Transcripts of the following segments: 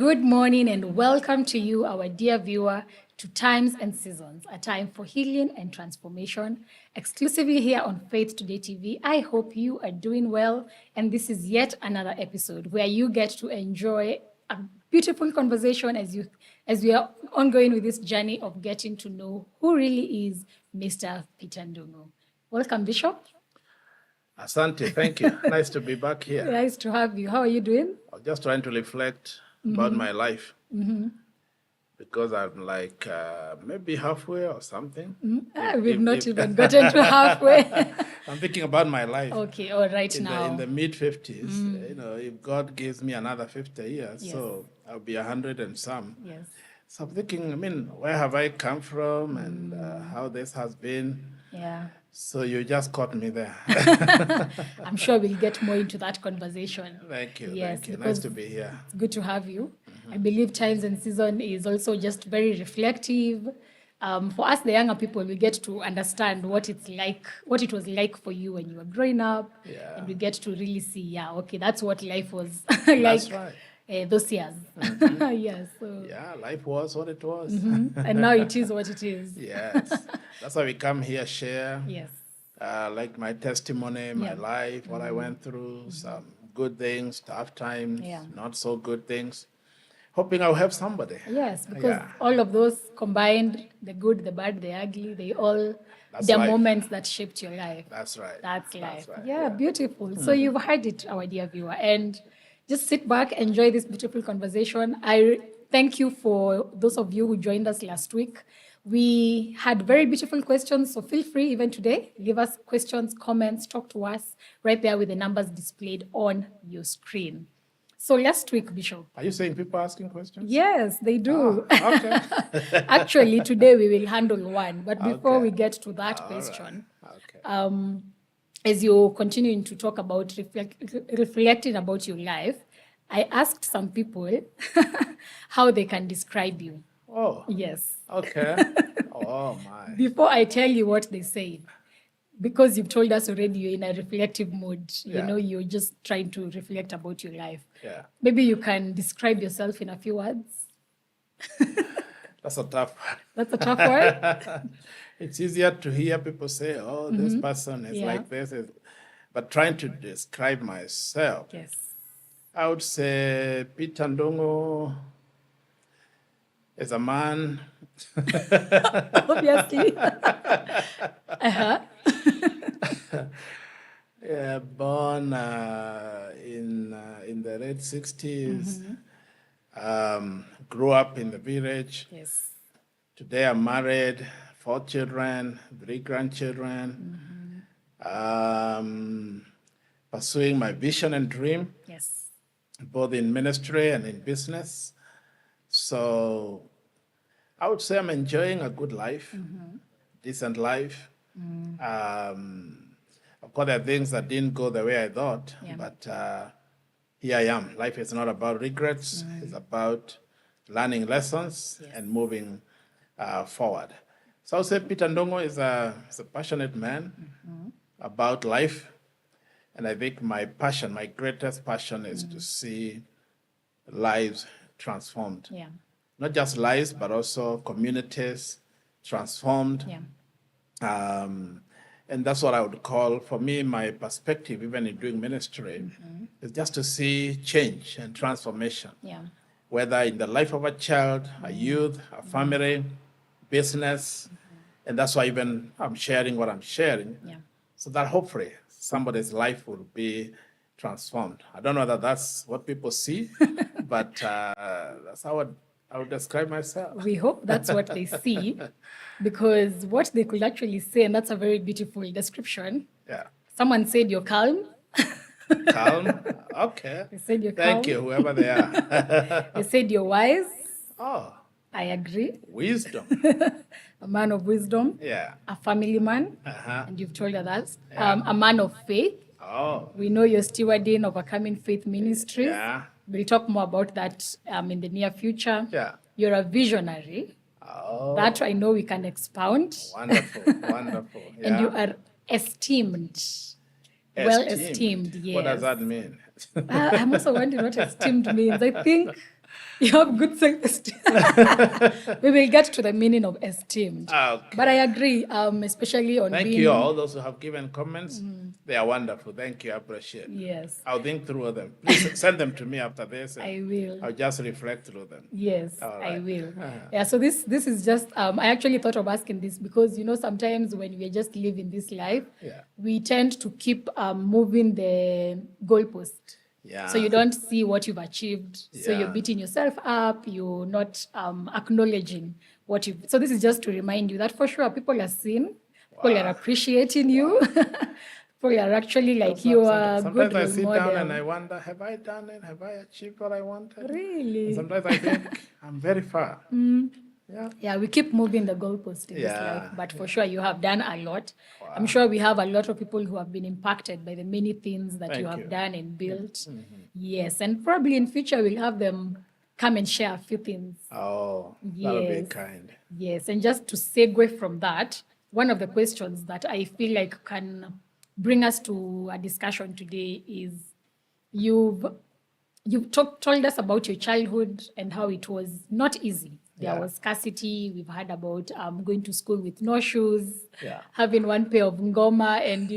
Good morning and welcome to you, our dear viewer, to Times and Seasons, a time for healing and transformation, exclusively here on Faith Today TV. I hope you are doing well, and this is yet another episode where you get to enjoy a beautiful conversation as we are ongoing with this journey of getting to know who really is Mr. Peter Ndungu. Welcome, Bishop. Asante, thank you. Nice to be back here. Nice to have you. How are you doing? I'm just trying to reflect about my life because I'm like maybe halfway or something. We've not even gotten to halfway. I'm thinking about my life. Okay, all right now. In the mid-50s, if God gives me another 50 years, Yes. so I'll be 100 and some. Yes. So I'm thinking, where have I come from and how this has been? Yeah. So you just caught me there. I'm sure we'll get more into that conversation. Thank you. Yes, Thank you. Nice because to be here. It's good to have you. I believe Times and Season is also just very reflective. For us, the younger people, we get to understand what it's like, what it was like for you when you were growing up. Yeah. And we get to really see, okay, that's what life was That's like right. those years. Yes. So. Yeah, life was what it was. And now it is what it is. Yes. That's why we come here, share. Yes. Like my testimony, my Yeah. life, what I went through, some good things, tough times, Yeah. not so good things. Hoping I'll help somebody. Yes, because Yeah. all of those combined, the good, the bad, the ugly, they all, That's they're life. moments that shaped your life. That's right. That's life. right, Yeah, yeah. beautiful. So you've heard it, our dear viewer, and just sit back, enjoy this beautiful conversation. Thank you for those of you who joined us last week. We had very beautiful questions, so feel free even today. Leave us questions, comments, talk to us right there with the numbers displayed on your screen. So last week, Bishop. Are you saying people asking questions? Yes, they do. Okay. Actually, today we will handle one, but before Okay. we get to that All question, right. Okay. as you're continuing to talk about reflecting about your life, I asked some people how they can describe you. Oh, Yes. okay. Oh, my. Before I tell you what they say, because you've told us already you're in a reflective mood, Yeah. you're just trying to reflect about your life. Yeah. Maybe you can describe yourself in a few words. That's a tough one. That's a tough word. It's easier to hear people say, oh, this person is Yeah. like this. But trying to describe myself, Yes. I would say Peter Ndungu is a man. Obviously. Yeah, born in the late 60s. Grew up in the village. Yes. Today I'm married, 4 children, 3 grandchildren. Pursuing my vision and dream, Yes. both in ministry and in business. So I would say I'm enjoying a good life, decent life. Of course, there are things that didn't go the way I thought, Yeah. but here I am. Life is not about regrets. It's about learning lessons Yes. and moving forward. So I would say Peter Ndungu is a passionate man about life. And I think my greatest passion is to see lives transformed. Yeah. Not just lives, but also communities transformed. Yeah. And that's what I would call, for me, my perspective, even in doing ministry, is just to see change and transformation, Yeah. whether in the life of a child, a youth, a family, business. And that's why even I'm sharing what I'm sharing, Yeah. so that hopefully somebody's life will be transformed. I don't know that that's what people see, but that's how I would describe myself. We hope that's what they see, because what they could actually say, and that's a very beautiful description. Yeah. Someone said you're calm. Calm. Okay. They said you're Thank calm. you, whoever they are. They said you're wise. Oh, I agree. wisdom. A man of wisdom. Yeah. A family man. Uh-huh. And you've told us that. Yeah. A man of faith. Oh, We know you're stewarding Overcoming Faith Ministries. yeah. We'll talk more about that in the near future. Yeah. You're a visionary. Oh, That I know we can expound. wonderful, wonderful. Yeah. And you are esteemed. Well esteemed, yes. What does that mean? I'm also wondering what esteemed means. I think You have good self-esteem. We will get to the meaning of esteemed. Okay. But I agree, especially on Thank being... you all, those who have given comments. They are wonderful. Thank you. I appreciate it. Yes, I'll think through them. Please send them to me after this. And I will. I'll just reflect through them. Yes, All I right. will. Yeah, so this is just, I actually thought of asking this because, sometimes when we're just living this life, Yeah. we tend to keep moving the goalpost. Yeah. So you don't see what you've achieved. So you're Yeah. beating yourself up. You're not acknowledging what you've... So this is just to remind you that for sure people are seeing, people are appreciating you. People are actually like you are Sometimes good I role sit model. down and I wonder, have I done it? Have I achieved what I wanted? Really? And sometimes I think I'm very far. Yeah. Yeah, we keep moving the goalpost in this Yeah, life, but for sure you have done a lot. I'm sure we have a lot of people who have been impacted by the many things that you Thank have you. done and built. Yes, and probably in future we'll have them come and share a few things. Oh, that'll be Yes. kind. Yes, and just to segue from that, one of the questions that I feel like can bring us to a discussion today is you've told us about your childhood and how it was not easy. There Yeah. was scarcity. We've heard about going to school with no shoes, Yeah. having one pair of ngoma, and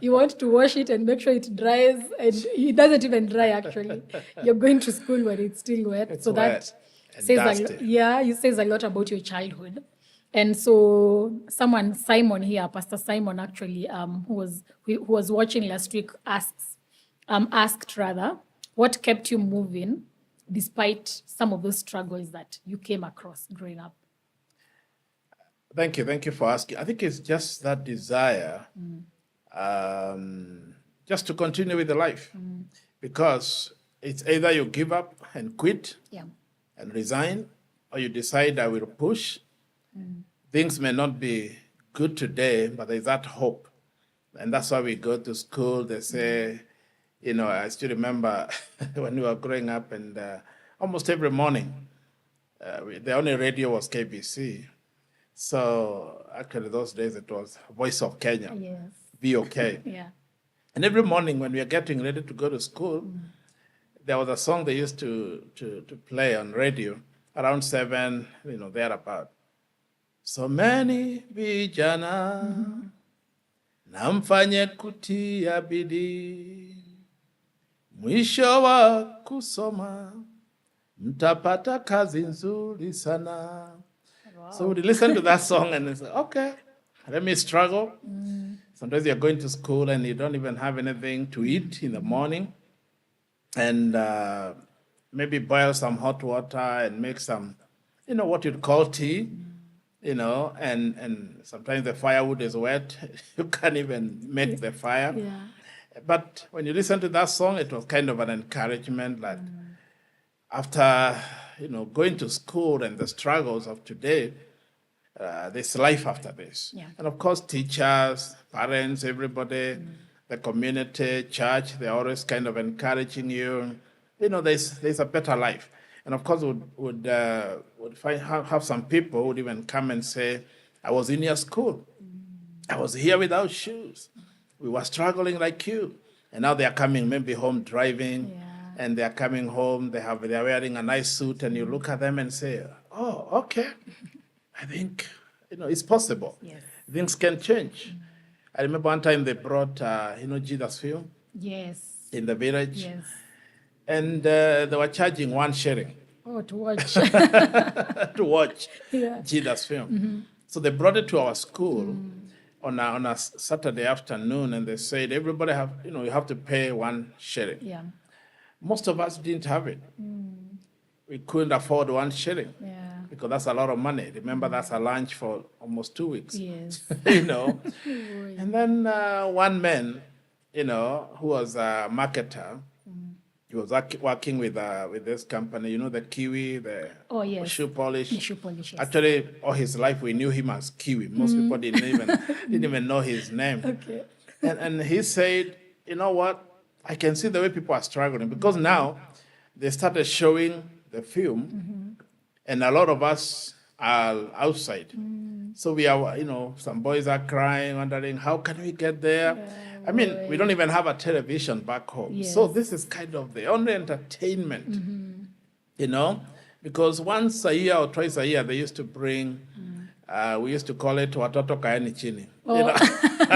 you want to wash it and make sure it dries, and it doesn't even dry actually. You're going to school when it's still wet. It's so wet that and says dusty. it says a lot about your childhood. And so Simon here, Pastor Simon actually, who was watching last week, asked rather, what kept you moving despite some of those struggles that you came across growing up? Thank you. Thank you for asking. I think it's just that desire just to continue with the life. Because it's either you give up and quit Yeah. and resign, or you decide I will push. Things may not be good today, but there's that hope. And that's why we go to school. They say, I still remember when we were growing up, and almost every morning, the only radio was KBC. So actually, those days it was Voice of Kenya, Yes. VOK. Yeah. And every morning when we were getting ready to go to school, there was a song they used to play on radio around 7, thereabout. So many vijana na mfanye kutia bidii, mwisho wa kusoma mtapata kazi nzuri sana. Wow. So we listen to that song and it's like, okay, let me struggle. Sometimes you're going to school and you don't even have anything to eat in the morning, and maybe boil some hot water and make some, what you'd call tea, and sometimes the firewood is wet. You can't even make the fire. Yeah. But when you listen to that song, it was kind of an encouragement that after, going to school and the struggles of today, there's life after this. Yeah. And of course, teachers, parents, everybody, the community, church, they're always kind of encouraging you. There's a better life. And of course, would have some people who would even come and say, I was in your school. I was here without shoes. We were struggling like you. And now they are coming maybe home driving. Yeah. And they are coming home, they're wearing a nice suit, and you look at them and say, oh, okay. I think, it's possible. Yes. Things can change. I remember one time they brought, Jesus film Yes. in the village. Yes. And they were charging 1 shilling Oh, to watch. to watch Yeah. Jesus film. So they brought it to our school on a Saturday afternoon, and they said, everybody you have to pay 1 shilling. Yeah. Most of us didn't have it. We couldn't afford 1 shilling. Yeah. Because that's a lot of money. Remember, that's a lunch for almost 2 weeks. Yes. And then one man, who was a marketer, he was working with this company, the Kiwi, the Oh, yes. shoe polish. The shoe polish, yes. Actually, all his life we knew him as Kiwi. Most people didn't even know his name. Okay. And he said, you know what? I can see the way people are struggling, because now they started showing the film, and a lot of us are outside. So we are, some boys are crying, wondering, how can we get there? I mean, we don't even have a television back home. Yes. So this is kind of the only entertainment you know, because once a year or twice a year, they used to bring, we used to call it watoto kaeni chini. You know?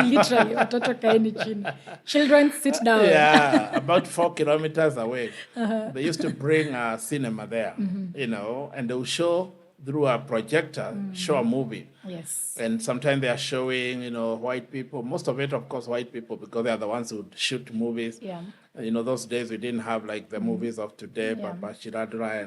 Literally, watoto kaeni chini. Children, sit down. Yeah, about 4 kilometers away. They used to bring a cinema there, you know, and they would show through a projector, show a movie. Yes. And sometimes they are showing, you know, white people, most of it, of course, white people, because they are the ones who shoot movies. Yeah. You know, those days we didn't have like the movies of today, Papa Shiradra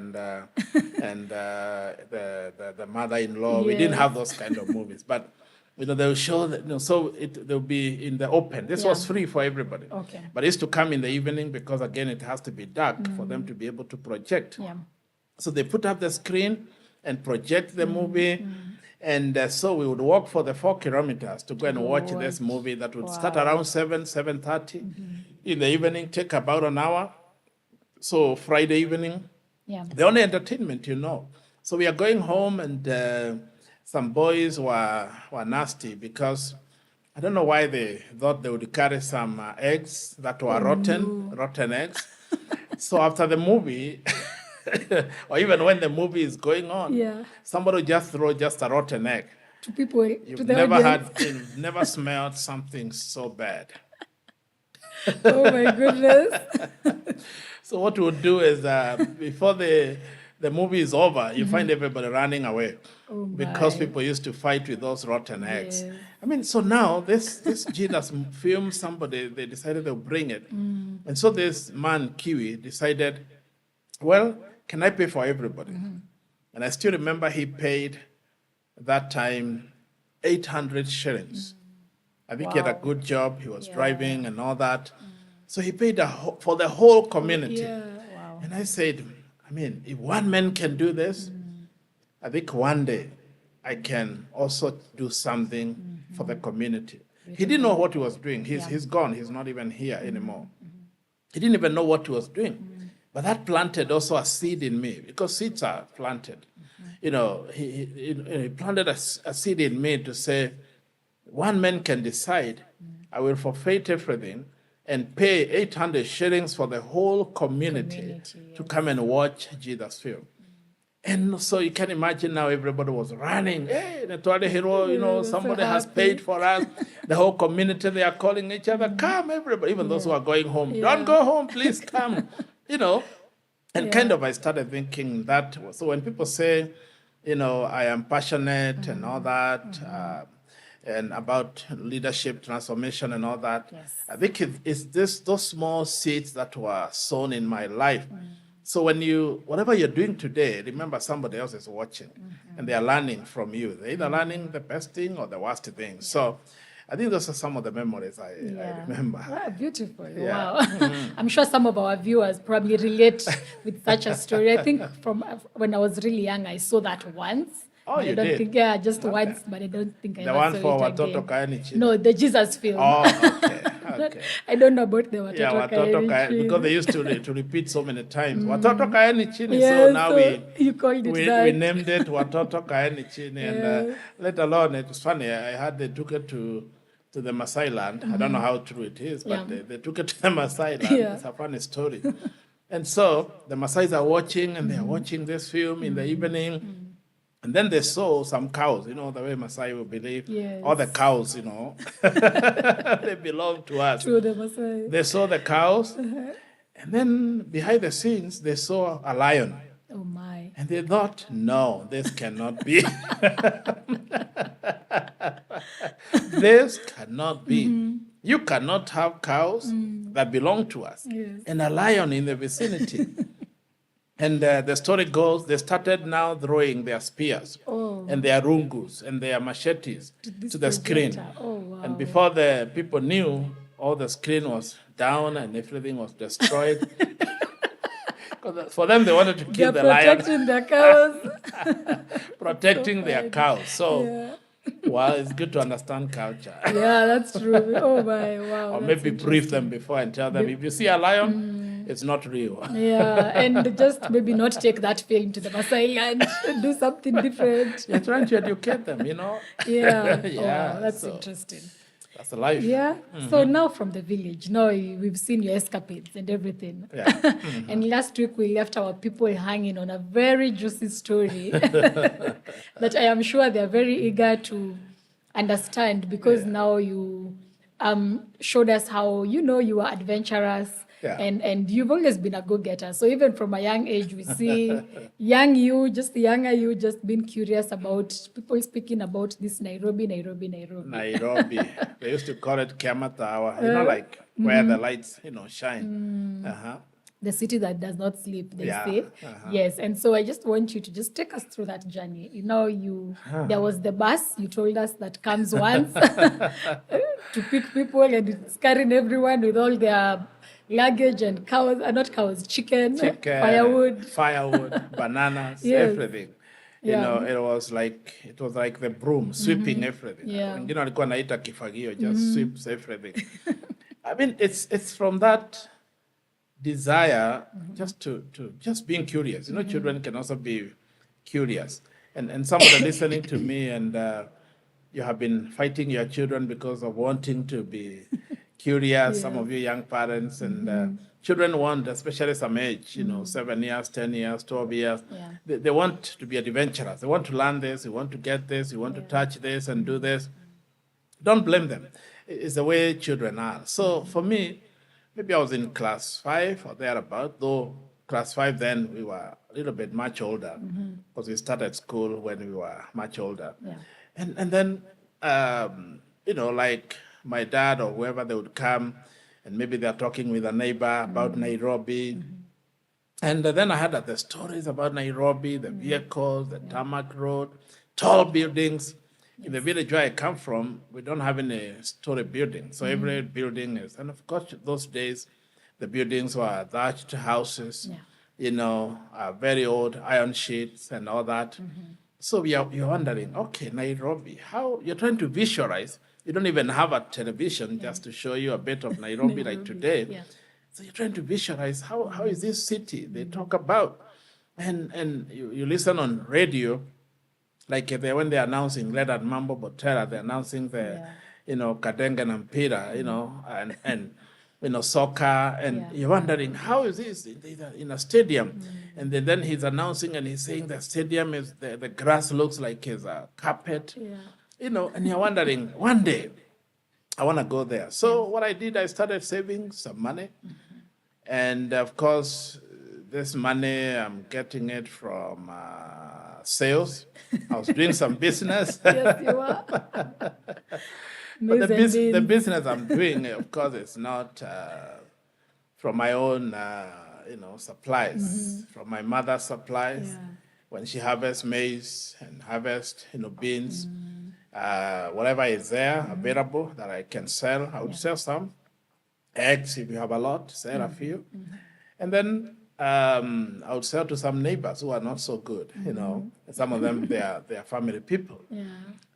and the mother-in-law. We didn't Yes. have those kind of movies. But, you know, they'll show that, you know, so they'll be in the open. This was free for everybody. Okay. But it used to come in the evening because, again, it has to be dark for them to be able to project. Yeah. So they put up the screen and project the movie. And so we would walk for the 4 kilometers to go and watch this movie that would start around 7:30 in the evening, take about an hour. So Friday evening, Yeah. the only entertainment, you know. So we are going home, and some boys were nasty because I don't know why they thought they would carry some eggs that were rotten eggs. So after the movie, or even when the movie is going on, somebody just throw just a rotten egg. To people, You've to the never audience. you've never smelled something so bad. Oh my goodness. So what we'll do is before the movie is over, you find everybody running away because people used to fight with those rotten eggs. Yes. I mean, so now this Jesus film, somebody, they decided they'll bring it. And so this man, Kiwi, decided, well, can I pay for everybody? And I still remember he paid that time 800 shillings. I think he had a good job. He was driving and all that. So he paid for the whole community. Yeah. Wow. And I said, I mean, if one man can do this, I think one day I can also do something for the community. He didn't know what he was doing. He's gone. He's not even here anymore. He didn't even know what he was doing. But that planted also a seed in me, because seeds are planted. You know, he planted a seed in me to say, one man can decide, I will forfeit everything and pay 800 shillings for the whole community to come and watch Jesus film. And so you can imagine now everybody was running. Hey, the Twade hero, you know, somebody has paid for us. The whole community, they are calling each other, come everybody, even those who are going home. Don't go home, please come. You know, and kind of I started thinking that. So when people say, you know, I am passionate and all that, and about leadership transformation and all that, I think it's those small seeds that were sown in my life. So whatever you're doing today, remember somebody else is watching, and they are learning from you. They're either learning the best thing or the worst thing. So I think those are some of the memories I remember. Wow, beautiful. Yeah. Wow. I'm sure some of our viewers probably relate with such a story. I think from when I was really young, I saw that once. Oh, But you I don't did? think, just once, but I don't think I The ever one saw for it Watoto again. Kaeni Chini. No, the Jesus film. Oh, okay. I don't know about the Watoto Yeah, Watoto Kaeni Kaeni, Chini. because they used to repeat so many times. Watoto Kaeni Chini. Yeah, So now you called it we that. named it Watoto Kaeni Chini. And let alone, it was funny, they took it to the Maasai land. I don't know how true it is, but they took it to the Maasai land. Yeah. It's a funny story. And so the Maasais are watching, and they are watching this film in the evening. And then they saw some cows, you know, the way Maasai will believe. Yes. All the cows, you know, they belong to us. Through the Maasai. They saw the cows, and then behind the scenes, they saw a lion. Oh my. And they thought, no, this cannot be. This cannot be. You cannot have cows that belong to us and a lion in the vicinity. And the story goes, they started now throwing their spears and their rungus and their machetes to the screen. Oh, wow. And before the people knew, all the screen was down and everything was destroyed. 'Cause for them, they wanted to kill the lion. Protecting their cows. Protecting their cows. So, well, it's good to understand culture. Yeah, that's true. Oh my, wow. Or that's maybe brief them before and tell them, if you see a lion, it's not real. Yeah, and just maybe not take that film to the Maasai land, do something different. You're trying to educate them, you know? Yeah, Yeah, wow, that's so- interesting. That's the life. Yeah. So now from the village, now we've seen your escapades and everything. Yeah. And last week we left our people hanging on a very juicy story that I am sure they're very eager to understand, because now you showed us how, you are adventurous. Yeah. And you've always been a go-getter. So even from a young age, we see young you, just the younger you, just being curious about people speaking about this Nairobi. Nairobi. They used to call it Kiamata Hour, like where the lights, shine. Uh-huh. The city that does not sleep, they Yeah, say. Yes. And so I just want you to just take us through that journey. There was the bus, you told us, that comes once to pick people, and it's carrying everyone with all their luggage and cows, not cows, chicken, firewood, bananas, Yes. everything. Yeah. It was like the broom sweeping everything. Yeah. Wengine walikuwa naita kifagio, just sweeps everything. I mean, it's from that desire just to just being curious. Children can also be curious. And somebody listening to me, and you have been fighting your children because of wanting to be curious. Some of you young parents, and children want, especially some age, 7 years, 10 years, 12 years. Yeah. They want to be adventurous. They want to learn this. They want to get this. They want to touch this and do this. Don't blame them. It's the way children are. So for me, maybe I was in class 5 or thereabout, though class 5 then we were a little bit much older, because we started school when we were much older. Yeah. And then, like my dad or whoever, they would come, and maybe they're talking with a neighbor about Nairobi. And then I heard the stories about Nairobi, the vehicles, the tarmac road, tall buildings. In the village where I come from, we don't have any story building. So every building is, and of course, those days, the buildings were thatched houses, very old iron sheets and all that. So you're wondering, okay, Nairobi, how you're trying to visualize. You don't even have a television just to show you a bit of Nairobi like today. Yeah. So you're trying to visualize how is this city they talk about, and you listen on radio. Like when they're announcing Leonard Mambo Botera, they're announcing the, Kadenga and Mpira, and soccer, and you're wondering, how is this in a stadium? And then he's announcing and he's saying the stadium is, the grass looks like it's a carpet, and you're wondering, one day, I want to go there. So what I did, I started saving some money. And of course, this money, I'm getting it from sales. I was doing some business. Yes, you are. But the business I'm doing, of course, it's not from my own, supplies, from my mother's supplies. Yeah. When she harvests maize and harvests, beans, whatever is there available that I can sell, I would sell some. Eggs, if you have a lot, sell a few. And then I would sell to some neighbors who are not so good, Some of them, they are family people. Yeah.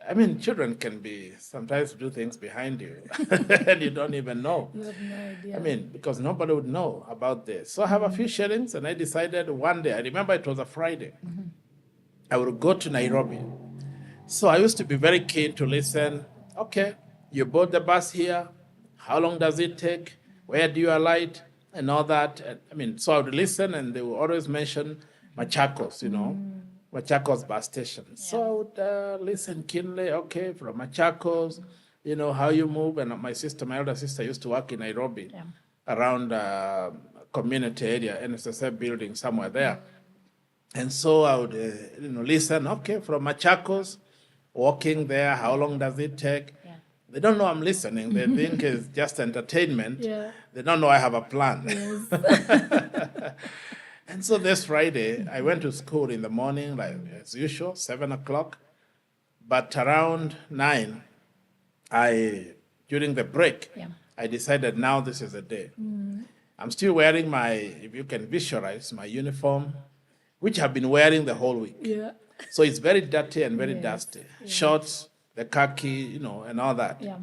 I mean, children can sometimes do things behind you, and you don't even know. You have no idea. I mean, because nobody would know about this. So I have a few shillings, and I decided one day, I remember it was a Friday, I would go to Nairobi. So I used to be very keen to listen. Okay, you board the bus here. How long does it take? Where do you alight? And all that. And, so I would listen, and they would always mention Machakos, Machakos bus station. Yeah. So I would listen keenly. Okay, from Machakos, how you move. And my elder sister used to work in Nairobi, around community area, NSSF building somewhere there. And so I would, listen. Okay, from Machakos, walking there, how long does it take? They don't know I'm listening. They think it's just entertainment. Yeah. They don't know I have a plan. Yes. And so this Friday, I went to school in the morning, like as usual, 7 o'clock. But around 9, during the break, I decided now this is the day. I'm still wearing if you can visualize, my uniform, which I've been wearing the whole week. Yeah. So it's very dirty and very dusty. Yeah. Shorts, the khaki, and all that. Yeah.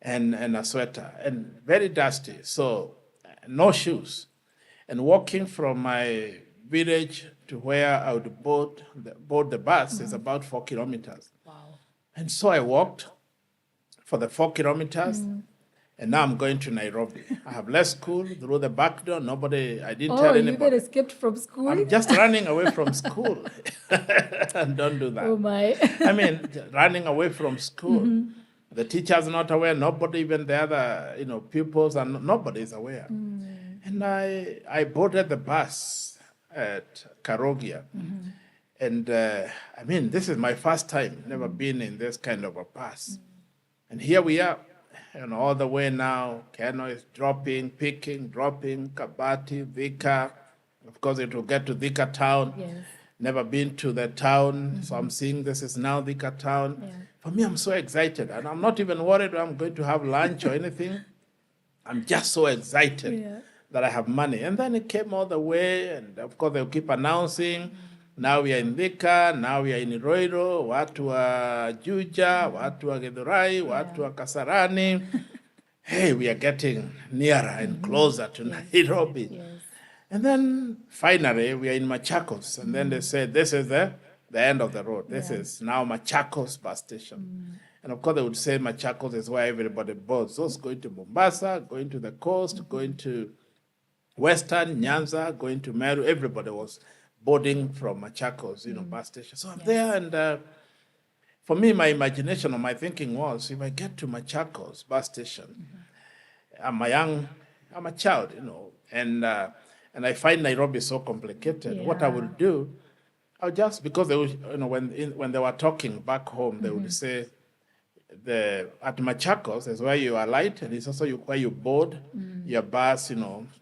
And a sweater, and very dusty. So no shoes. And walking from my village to where I would board the bus is about 4 kilometers. Wow. And so I walked for the 4 kilometers. And now I'm going to Nairobi. I have left school through the back door. I didn't tell Oh, you anybody. even escaped from school? I'm just running away from school. And don't do that. Oh, my. I mean, running away from school. The teacher's not aware. Nobody, even the other, pupils, and nobody is aware. And I boarded the bus at Karogia. And I mean, this is my first time. Never been in this kind of a bus. And here we are. And all the way now, Keno is dropping, picking, dropping, Kabati, Thika. Of course, it will get to Thika town. Yes. Never been to the town, so I'm seeing this is now Thika town. Yeah. For me, I'm so excited. And I'm not even worried I'm going to have lunch or anything. I'm just so excited that I have money. And then it came all the way, and of course, they'll keep announcing. Now we are in Thika, now we are in Iroiro, watu wa Juja, watu wa Githurai, watu wa Kasarani. Hey, we are getting nearer and closer to Nairobi. Yes. And then finally we are in Machakos. And then they said, this is the end of the road. This is now Machakos bus station. And of course they would say Machakos is where everybody boards. Those going to Mombasa, going to the coast, going to Western, Nyanza, going to Meru, everybody was boarding from Machakos, bus station. So I'm there, and for me, my imagination or my thinking was, if I get to Machakos bus station, I'm a child, and I find Nairobi so complicated. What I will do, I'll just, because they would, when they were talking back home, they would say, at Machakos is where you alight, and it's also where you board your bus,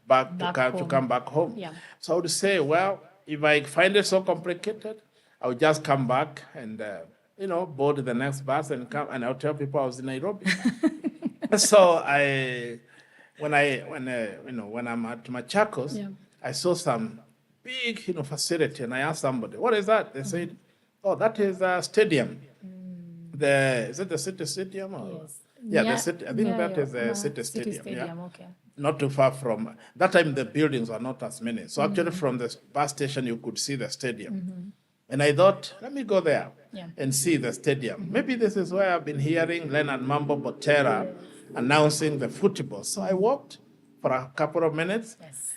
back to come back home. Yeah. So I would say, well, if I find it so complicated, I would just come back and, board the next bus and come, and I'll tell people I was in Nairobi. So when I'm at Machakos, I saw some big, facility, and I asked somebody, what is that? They said, oh, that is a stadium. Is it the city stadium? Or? Yes. Yeah, the city. I think that is the city stadium. Yeah. Okay. Not too far from, that time the buildings were not as many. So actually from the bus station, you could see the stadium. And I thought, let me go there and see the stadium. Maybe this is where I've been hearing Leonard Mambo Botera announcing the football. So I walked for a couple of minutes. Yes.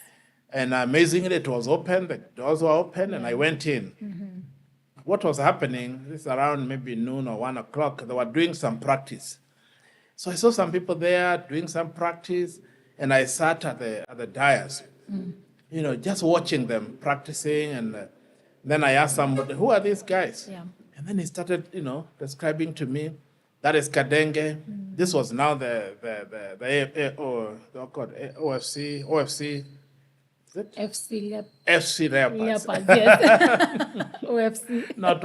And amazingly, it was open. The doors were open, and I went in. What was happening, this is around maybe noon or 1 o'clock, they were doing some practice. So I saw some people there doing some practice, and I sat at the dais, just watching them practicing. And then I asked somebody, who are these guys? Yeah. And then he started, describing to me, that is Kadenge. This was now the OFC. Is it? FC Leopards. Yes. OFC. Not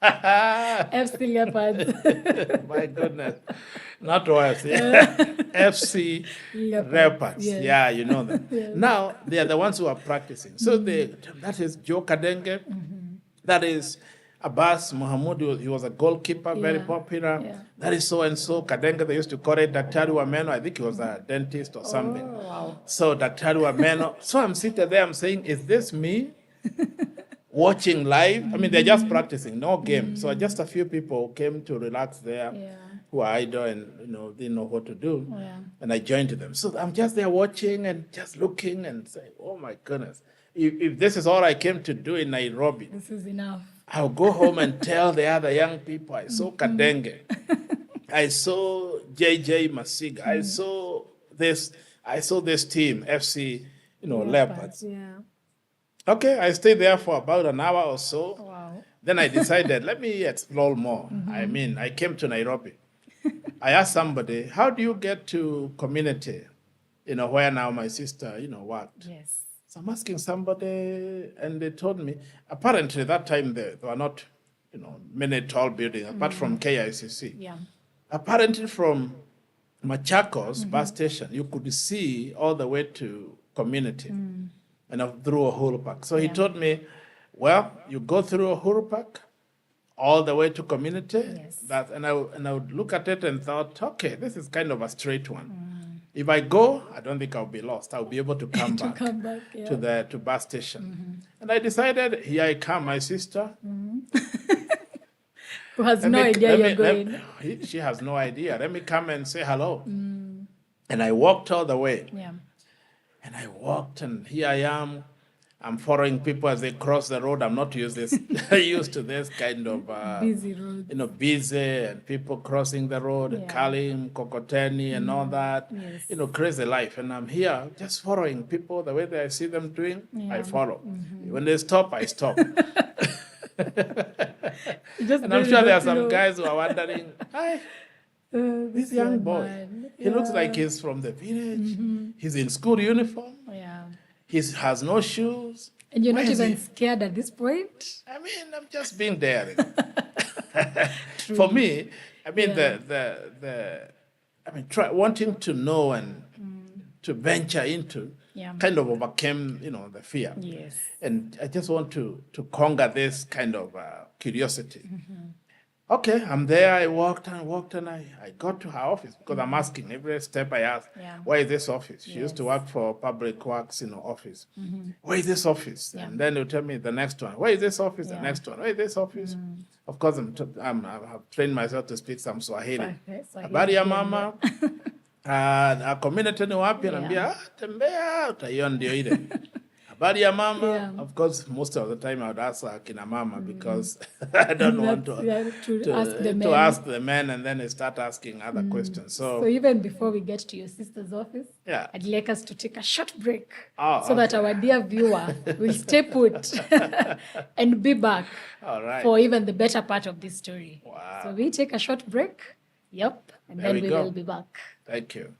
FC Leopards. My goodness. Not OFC. FC Leopards. Yes. Yeah, you know them. Yes. Now, they are the ones who are practicing. So that is Joe Kadenge. That is Abbas Mohamud. He was a goalkeeper, very popular. Yeah. That is so-and-so. Kadenge, they used to call it Daktari Wameno. I think he was a dentist or something. Oh, wow. So Daktari Wameno. So I'm sitting there, I'm saying, is this me? Watching live. I mean, they're just practicing, no game. So just a few people came to relax there who are idle and, didn't know what to do. Yeah. And I joined them. So I'm just there watching and just looking and saying, oh my goodness, if this is all I came to do in Nairobi, this is enough. I'll go home and tell the other young people, I saw Kadenge, I saw JJ Masiga, I saw this team, FC, Leopards. Yeah. Okay, I stayed there for about an hour or so. Wow. Then I decided, let me explore more. I mean, I came to Nairobi. I asked somebody, how do you get to community, where now my sister, worked? Yes. So I'm asking somebody, and they told me, apparently that time there were not, many tall buildings, apart from KICC. Yeah. Apparently from Machakos bus station, you could see all the way to community. And through Uhuru Park. So he told me, well, you go through Uhuru Park all the way to community. Yes. And I would look at it and thought, okay, this is kind of a straight one. If I go, I don't think I'll be lost. I'll be able to come back, to bus station. And I decided, here I come, my sister. Who has no idea you're going. She has no idea. Let me come and say hello. And I walked all the way. Yeah. And I walked, and here I am. I'm following people as they cross the road. I'm not used to this kind of Busy road. Busy, and people crossing the road, Yeah. Kalim, Kokoteni, and all that. Yes. Crazy life. And I'm here just following people the way that I see them doing. I follow. When they stop, I stop. And I'm sure there are some guys who are wondering, hi, this young boy. Man. He looks like he's from the village. He's in school uniform. Yeah. He has no shoes. And you're Why not is even he- scared at this point? I mean, I'm just being daring. For me, I mean, wanting to know and to venture into kind of overcame, the fear. Yes. And I just want to conquer this kind of curiosity. Okay, I'm there. I walked and I got to her office because I'm asking every step I ask, where is this office? She used to work for Public Works, office. Where is this office? And then they'll tell me the next one. Where is this office? The next one. Where is this office? Of course, I've trained myself to speak some Swahili. Habari ya mama. A community ni wapi? Naambia, tembea, utaiona ndio ile. Habari ya mama. Yeah. Of course, most of the time I would ask kina mama because I don't want to ask the men and then I start asking other questions. So even before we get to your sister's office, I'd like us to take a short break that our dear viewer will stay put and be back for even the better part of this story. Wow. So we take a short break. Yep. And There then we we go. will be back. Thank you.